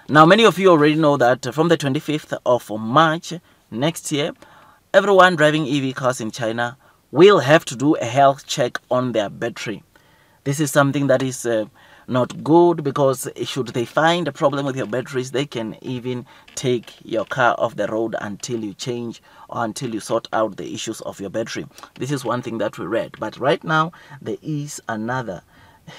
Now, many of you already know that from the 25th of March next year, everyone driving EV cars in China will have to do a health check on their battery. This is something that is not good, because should they find a problem with your batteries, they can even take your car off the road until you change or until you sort out the issues of your battery. This is one thing that we read. But right now, there is another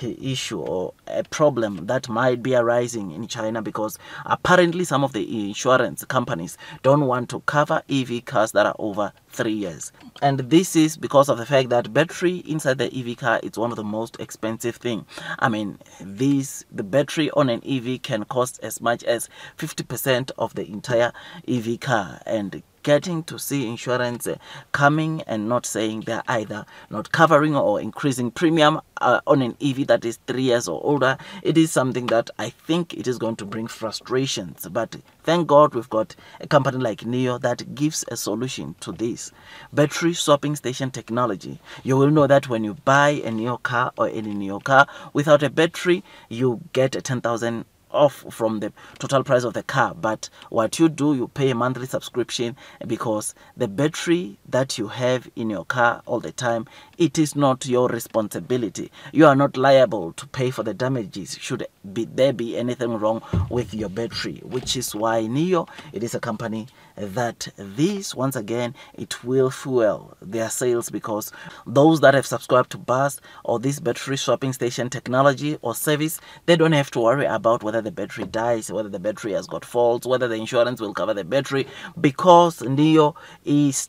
issue or a problem that might be arising in China, because apparently some of the insurance companies don't want to cover EV cars that are over 3 years. And this is because of the fact that battery inside the EV car is one of the most expensive thing. I mean, the battery on an EV can cost as much as 50% of the entire EV car, and getting to see insurance coming and not saying they're either not covering or increasing premium on an EV that is 3 years or older, it is something that I think it is going to bring frustrations. But thank God we've got a company like NIO that gives a solution to this. Battery swapping station technology. You will know that when you buy a NIO car or any NIO car without a battery, you get a 10,000 off from the total price of the car. But what you do, you pay a monthly subscription, because the battery that you have in your car all the time, it is not your responsibility. You are not liable to pay for the damages should there be anything wrong with your battery, which is why NIO, it is a company that this, once again, it will fuel their sales, because those that have subscribed to BUS or this battery swapping station technology or service, they don't have to worry about whether the battery dies, whether the battery has got faults, whether the insurance will cover the battery, because NIO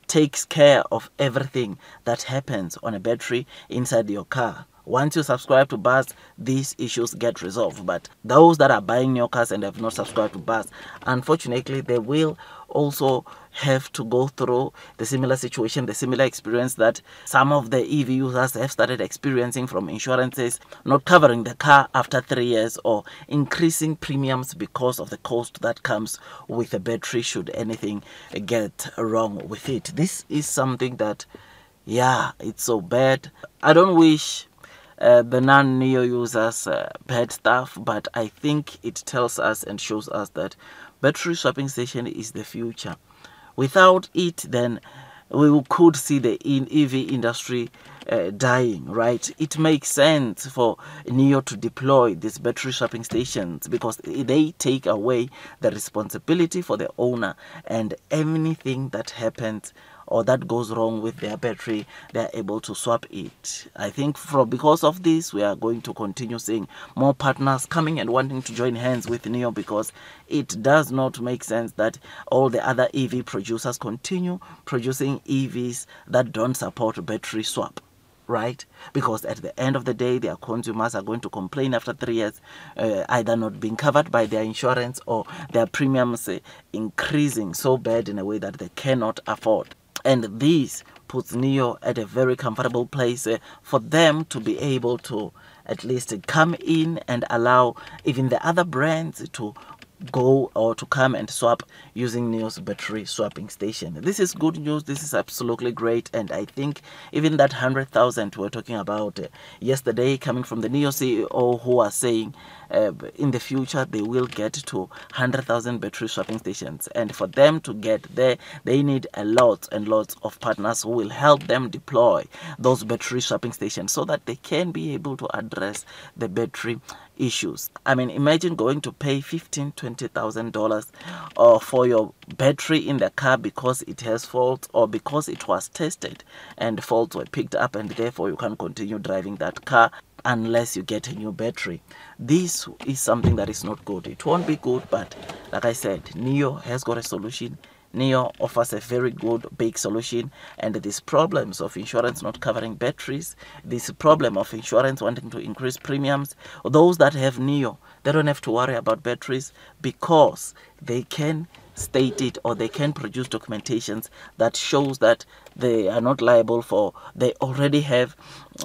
takes care of everything that happens on a battery inside your car. Once you subscribe to BUS, these issues get resolved. But those that are buying new cars and have not subscribed to BUS, unfortunately, they will also have to go through the similar situation, the similar experience that some of the EV users have started experiencing from insurances not covering the car after 3 years, or increasing premiums because of the cost that comes with a battery should anything get wrong with it. This is something that, yeah, it's so bad. I don't wish the non-NIO users bad stuff, but I think it tells us and shows us that battery swapping station is the future. Without it, then we could see the EV industry dying, right? It makes sense for NIO to deploy these battery swapping stations, because they take away the responsibility for the owner, and anything that happens or that goes wrong with their battery, they're able to swap it. I think because of this, we are going to continue seeing more partners coming and wanting to join hands with NIO, because it does not make sense that all the other EV producers continue producing EVs that don't support battery swap. Right? Because at the end of the day, their consumers are going to complain after 3 years, either not being covered by their insurance or their premiums increasing so bad in a way that they cannot afford. And this puts NIO at a very comfortable place for them to be able to at least come in and allow even the other brands to go or to come and swap using NIO's battery swapping station. This is good news. This is absolutely great. And I think even that 100,000 we were talking about yesterday, coming from the NIO CEO, who are saying in the future they will get to 100,000 battery swapping stations, and for them to get there, they need a lot and lots of partners who will help them deploy those battery swapping stations so that they can be able to address the battery issues. I mean, imagine going to pay $15,000-$20,000 for your battery in the car because it has faults, or because it was tested and faults were picked up, and therefore you can't continue driving that car unless you get a new battery. This is something that is not good. It won't be good, but like I said, NIO has got a solution. NIO offers a very good big solution, and these problems of insurance not covering batteries, this problem of insurance wanting to increase premiums, those that have NIO, they don't have to worry about batteries, because they can state it, or they can produce documentations that shows that they are not liable for, they already have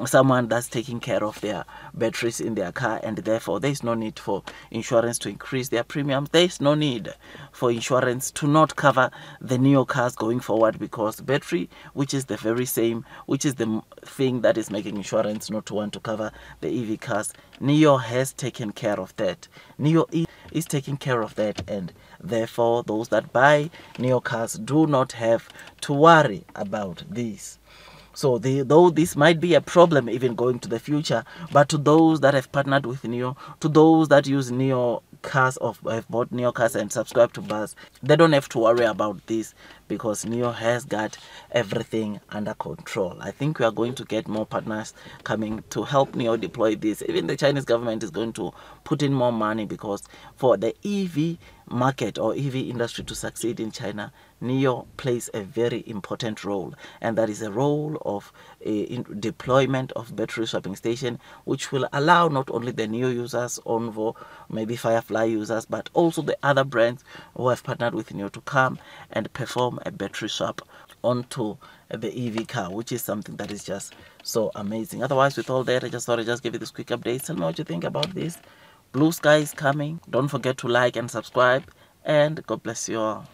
someone that's taking care of their batteries in their car, and therefore there is no need for insurance to increase their premiums. There is no need for insurance to not cover the NIO cars going forward, because battery, which is the very same, which is the thing that is making insurance not to want to cover the EV cars, NIO has taken care of that. NIO is taking care of that, and therefore those that buy NIO cars do not have to worry about this. So though this might be a problem even going to the future, but to those that have partnered with NIO, to those that use NIO cars or have bought NIO cars and subscribe to bus, they don't have to worry about this, because NIO has got everything under control. I think we are going to get more partners coming to help NIO deploy this. Even the Chinese government is going to put in more money, because for the EV market or EV industry to succeed in China, NIO plays a very important role, and that is a role of deployment of battery swapping station, which will allow not only the NIO users, Onvo, maybe Firefly users, but also the other brands who have partnered with NIO to come and perform a battery swap onto the EV car, which is something that is just so amazing. Otherwise, with all that, I just thought I'd just give you this quick update. Tell me what you think about this. Blue sky is coming. Don't forget to like and subscribe, and God bless you all.